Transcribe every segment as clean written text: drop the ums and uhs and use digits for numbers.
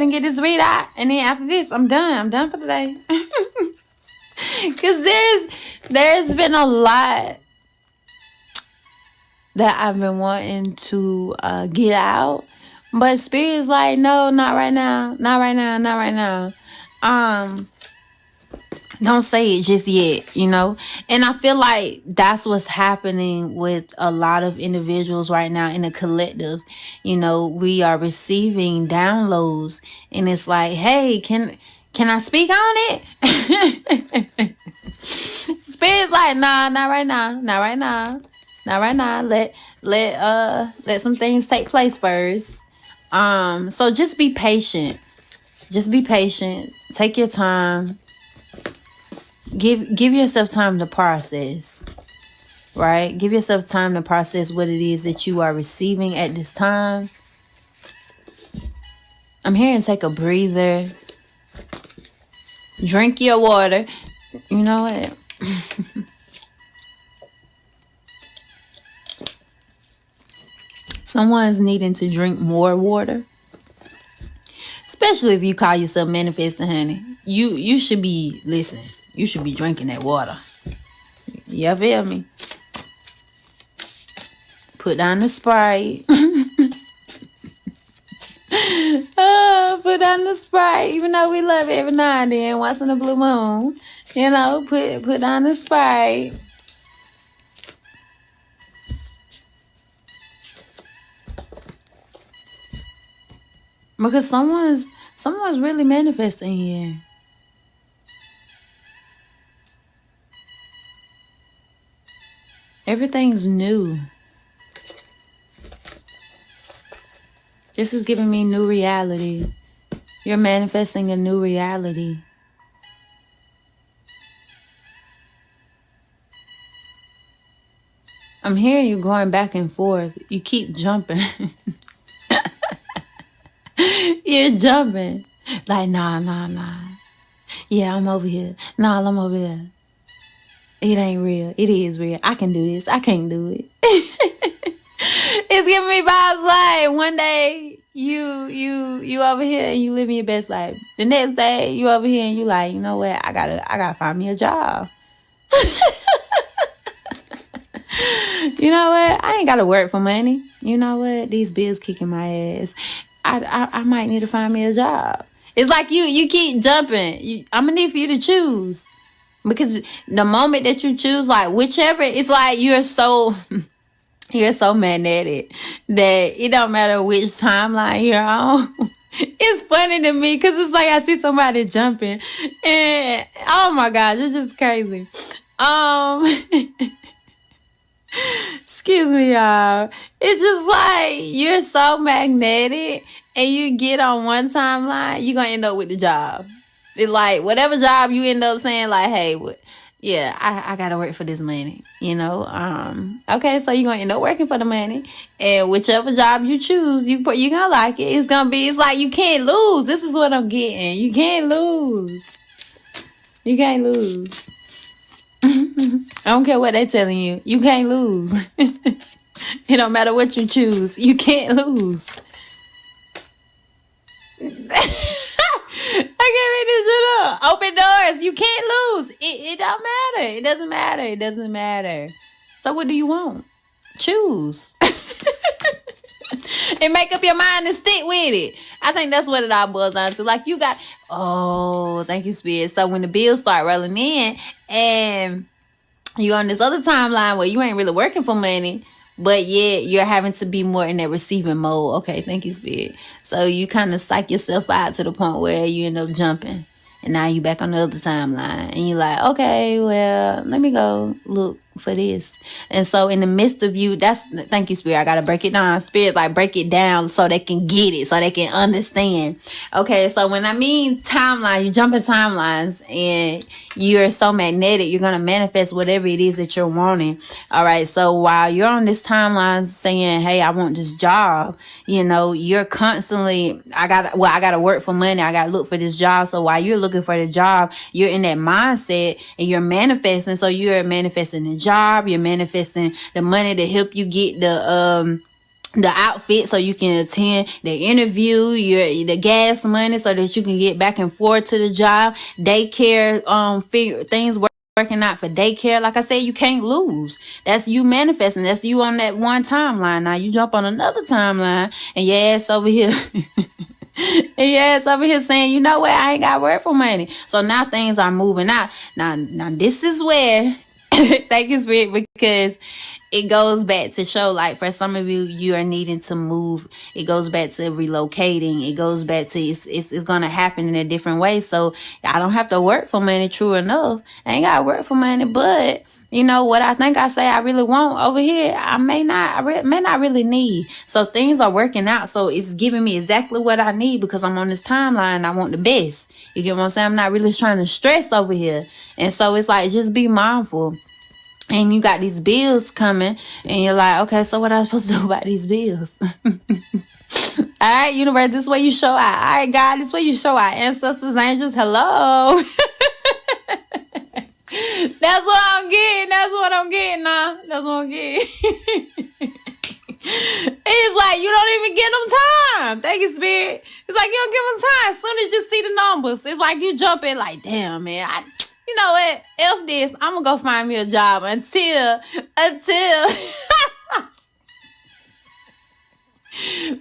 and get this read out, and then after this, I'm done. I'm done for today. Cause there's been a lot that I've been wanting to get out, but Spirit's like, no, not right now, not right now, not right now. Don't say it just yet, you know? And I feel like that's what's happening with a lot of individuals right now in the collective. You know, we are receiving downloads and it's like, hey, can I speak on it? Spirit's like, nah, not right now, not right now, not right now. Let some things take place first. So just be patient. Just be patient. Take your time. Give yourself time to process, right? Give yourself time to process what it is that you are receiving at this time. I'm here and take a breather. Drink your water. You know what? Someone's needing to drink more water. Especially if you call yourself manifesting, honey. You should be, listen, you should be drinking that water. You feel me? Put down the Sprite. Put down the Sprite. Even though we love it every now and then, once in a blue moon. You know, put down the Sprite. Because someone's really manifesting here. Everything's new. This is giving me new reality. You're manifesting a new reality. I'm hearing you going back and forth. You keep jumping. You're jumping. Like, nah. Yeah, I'm over here. Nah, I'm over there. It ain't real. It is real. I can do this. I can't do it. It's giving me vibes like one day you over here and you living your best life. The next day you over here and you like, you know what? I gotta find me a job. You know what? I ain't gotta work for money. You know what? These bills kicking my ass. I might need to find me a job. It's like you keep jumping. I'm gonna need for you to choose. Because the moment that you choose, like whichever, it's like you're so magnetic that it don't matter which timeline you're on. It's funny to me because it's like I see somebody jumping and oh my gosh, it's just crazy. Excuse me, y'all. It's just like you're so magnetic and you get on one timeline, you're gonna end up with the job. It's like whatever job you end up saying, like, hey, yeah, I gotta work for this money, you know. Okay, so you're gonna end up working for the money, and whichever job you choose, you're gonna like it. It's like you can't lose. This is what I'm getting. You can't lose. You can't lose. I don't care what they're telling you. You can't lose. It don't matter what you choose. You can't lose. I can't make this shit up. Open doors. You can't lose. It don't matter. It doesn't matter. It doesn't matter. So what do you want? Choose. And make up your mind and stick with it. I think that's what it all boils down to. Like you got, oh, thank you, Spirit. So when the bills start rolling in and you're on this other timeline where you ain't really working for money, but yet you're having to be more in that receiving mode. Okay, thank you, Spirit. So you kind of psych yourself out to the point where you end up jumping. And now you back on the other timeline. And you're like, okay, well, let me go look for this. And so in the midst of you, thank you, Spirit. I got to break it down. Spirit, like break it down so they can get it, so they can understand. Okay, so when I mean timeline, you jump in timelines and you're so magnetic, you're going to manifest whatever it is that you're wanting. All right, so while you're on this timeline saying, hey, I want this job, you know, you're constantly, I got to work for money. I got to look for this job. So while you're looking for the job, you're in that mindset and you're manifesting. So you're manifesting the job, you're manifesting the money to help you get the outfit so you can attend the interview, the gas money so that you can get back and forth to the job, daycare, things working out for daycare. Like I said, you can't lose. That's you manifesting. That's you on that one timeline. Now you jump on another timeline and your ass over here. And yes, over here saying, you know what, I ain't got work for money. So now things are moving out. Now this is where thank you, Spirit, because it goes back to show, like, for some of you, you are needing to move. It goes back to relocating. It goes back to it's going to happen in a different way. So I don't have to work for money. True enough, I ain't got to work for money, but you know what I think I say I really want over here, I may not really need. So things are working out. So it's giving me exactly what I need because I'm on this timeline. I want the best. You get what I'm saying? I'm not really trying to stress over here. And so it's like, just be mindful. And you got these bills coming and you're like, okay, so what am I supposed to do about these bills? All right, universe, this way you show out. All right, God, this way you show out. Ancestors, angels, hello. That's what I'm getting. That's what I'm getting now. That's what I'm getting. It's like you don't even give them time. Thank you, Spirit. It's like you don't give them time. As soon as you see the numbers, it's like you jump in like, damn, man. You know what? F this. I'm going to go find me a job until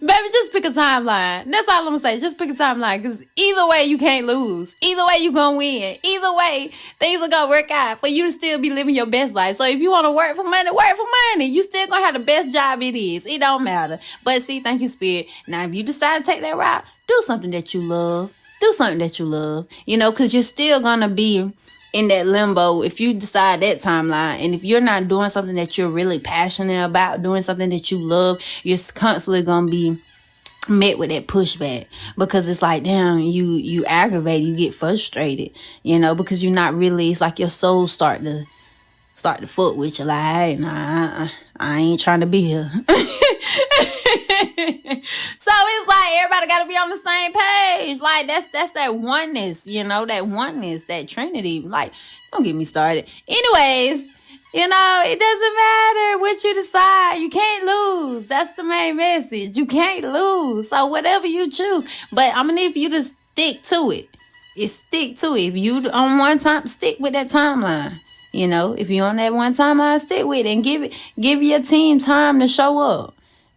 baby, just pick a timeline. That's all I'm gonna say. Just pick a timeline, because either way you can't lose. Either way you gonna win. Either way things are gonna work out for you to still be living your best life. So if you want to work for money, work for money. You still gonna have the best job it is. It don't matter. But see, thank you, Spirit. Now if you decide to take that route, do something that you love. Do something that you love. You know, because you're still gonna be in that limbo if you decide that timeline. And if you're not doing something that you're really passionate about, doing something that you love, you're constantly gonna be met with that pushback, because it's like, damn, you aggravate, you get frustrated, you know, because you're not really, it's like your soul start to foot with you, like, hey, nah, I ain't trying to be here. So it's like everybody got to be on the same page. Like that's that oneness, you know, that oneness, that Trinity. Like, don't get me started. Anyways, you know, it doesn't matter what you decide. You can't lose. That's the main message. You can't lose. So whatever you choose, but I'm gonna need for you to stick to it. Stick to it. If you on one time, stick with that timeline. You know, if you're on that one timeline, stick with it and give your team time to show up.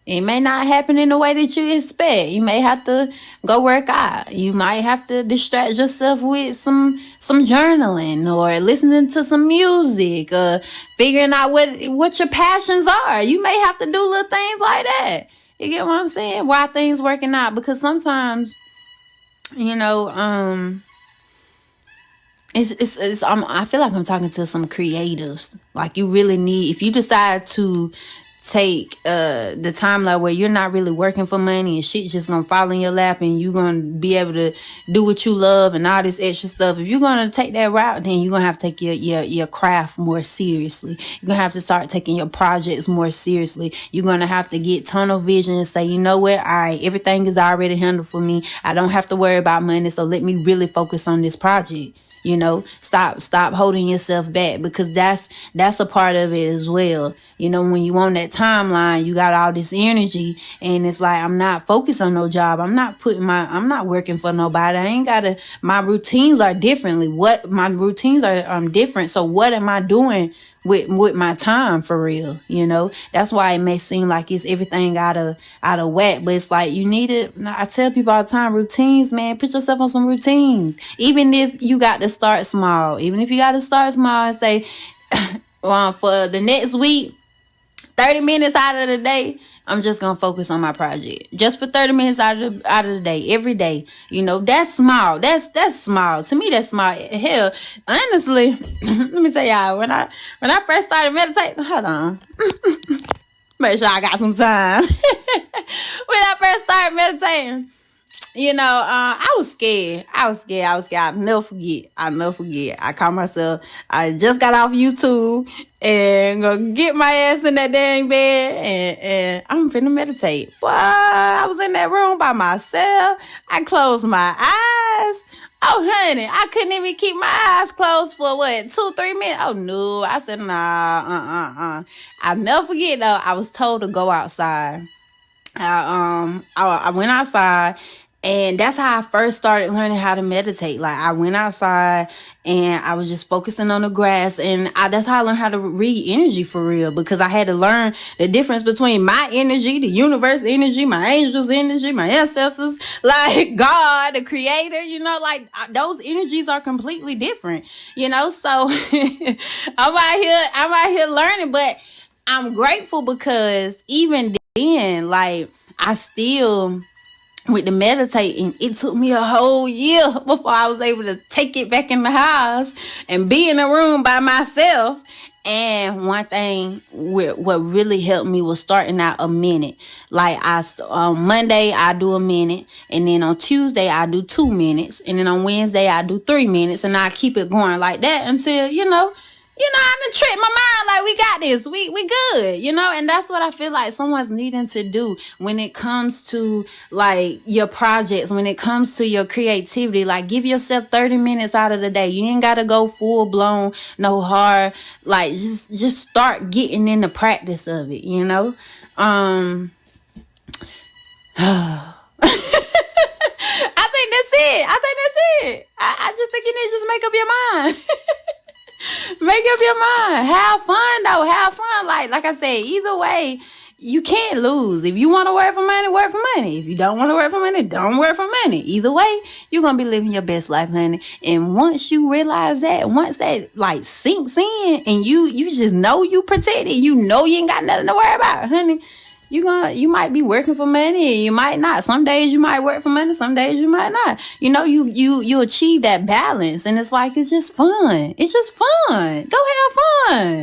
It may not happen in the way that you expect. You may have to go work out. You might have to distract yourself with some journaling or listening to some music or figuring out what your passions are. You may have to do little things like that. You get what I'm saying? Why things working out? Because sometimes, you know, I feel like I'm talking to some creatives. Like, you really need, if you decide to take the timeline where you're not really working for money and shit just gonna fall in your lap and you're gonna be able to do what you love and all this extra stuff, if you're gonna take that route, then you're gonna have to take your craft more seriously. You're gonna have to start taking your projects more seriously. You're gonna have to get tunnel vision and say, you know what, all right, everything is already handled for me. I don't have to worry about money, so let me really focus on this project. You know, stop holding yourself back, because that's a part of it as well. You know, when you on that timeline, you got all this energy and it's like, I'm not focused on no job. I'm not working for nobody. My routines are different. So what am I doing with my time for real? You know, that's why it may seem like it's everything out of whack, but it's like, you need it. I tell people all the time, routines, man, put yourself on some routines. Even if you got to start small, and say, for the next week, 30 minutes out of the day, I'm just going to focus on my project. Just for 30 minutes out of the day, every day. You know, that's small. That's small. To me, that's small. Hell, honestly, let me tell y'all, when I first started meditating, hold on. Make sure I got some time. When I first started meditating, you know, I was scared. I'll never forget. I caught myself. I just got off YouTube and gonna get my ass in that dang bed and I'm finna meditate. Boy, I was in that room by myself. I closed my eyes. Oh, honey, I couldn't even keep my eyes closed for 2-3 minutes. Oh, no. I said, nah, I'll never forget, though. I was told to go outside. I went outside, and that's how I first started learning how to meditate. Like, I went outside and I was just focusing on the grass, and that's how I learned how to read energy for real, because I had to learn the difference between my energy, the universe energy, my angels energy, my ancestors, like God, the creator, like those energies are completely different, so I'm out here learning, but I'm grateful because even then, like, I still with the meditating, it took me a whole year before I was able to take it back in the house and be in a room by myself. And one thing what really helped me was starting out a minute. Like, on Monday I do a minute, and then on Tuesday I do 2 minutes, and then on Wednesday I do 3 minutes, and I keep it going like that until I done tricked my mind like, we got this, we good, and that's what I feel like someone's needing to do when it comes to like your projects, when it comes to your creativity. Like, give yourself 30 minutes out of the day. You ain't gotta go full blown, no hard, like just start getting in the practice of it, I think that's it. I just think you need to just make up your mind. Make up your mind. Have fun though. Have fun. Like I said, either way, you can't lose. If you want to work for money, work for money. If you don't want to work for money, don't work for money. Either way, you're gonna be living your best life, honey. And once you realize that, once that like sinks in, and you just know you protected, you ain't got nothing to worry about, honey. You might be working for money, you might not. Some days you might work for money, some days you might not. You achieve that balance, and it's like, it's just fun. It's just fun. Go have fun.